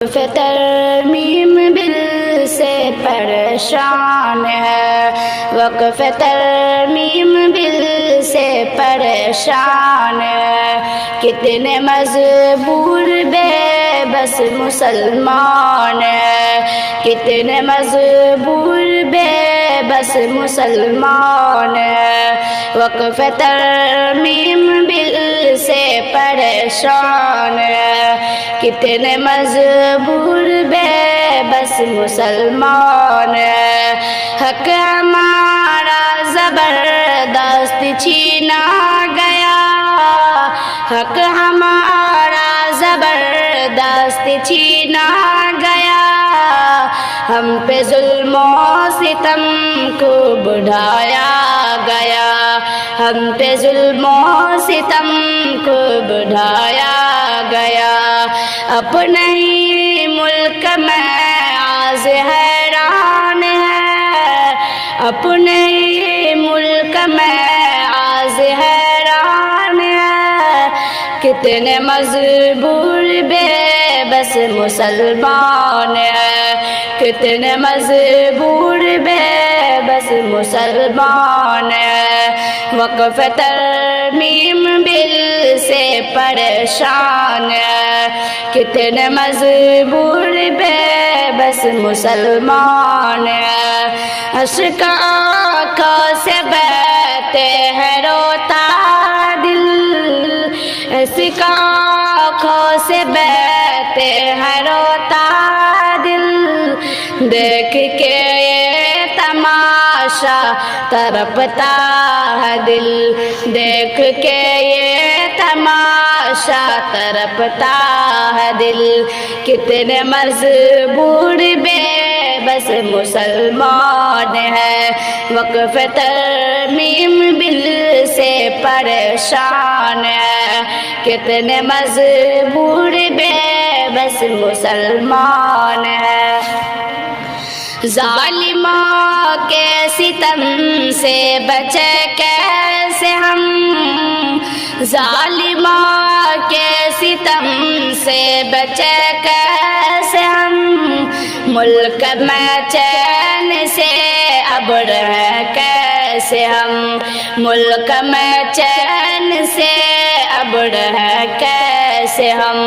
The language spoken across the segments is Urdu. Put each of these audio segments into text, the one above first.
ترمیم بل سے پریشان ہے، وقف ترمیم بل سے پریشان ہے، کتنے مجبور بے بس مسلمان ہے، کتنے مجبور بے بس مسلمان ہے، وقف ترمیم بل سے پریشان ہے، کتنے مجبور بے بس مسلمان ہے، حق ہمارا زبردست چھینا گیا، حق ہمارا زبردست چھینا گیا، ہم پہ ظلم و ستم کو بڑھایا گیا، ہم پہ ظلم و ستم کو بڑھایا گیا، اپنے ہی ملک میں آج حیران ہے، اپنے ہی ملک میں آج حیران ہے، کتنے مجبور بے بس مسلمان ہے، کتنے مجبور بے بس مسلمان ہے، وقف ترمیم بل سے پریشان ہے، کتنے مجبور بے بس مسلمان ہے، اشک آنکھوں سے بہتے ہیں روتا دل، اشک آنکھوں سے بہتے ہیں روتا دل، دیکھ کے یہ تماشا تڑپتا ہے دل، دیکھ کے یہ تماشا تڑپتا ہے دل، کتنے مجبور بے بس مسلمان ہے، وقف ترمیم بل سے پریشان ہے، کتنے مجبور بے بس مسلمان ہے، ظالموں کے ستم سے بچے کیسے ہم، ظالموں کے ستم سے بچے کیسے ہم، ملک میں چین سے اب رہیں کیسے ہم، ملک میں چین سے اب رہیں کیسے ہم،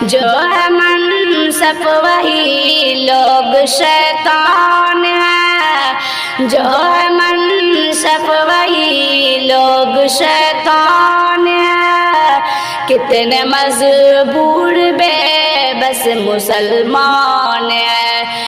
جو ہے منصف وہی لوگ شیطان ہے، جو ہے منصف وہی لوگ شیطان ہے، کتنے مجبور بے بس مسلمان ہے،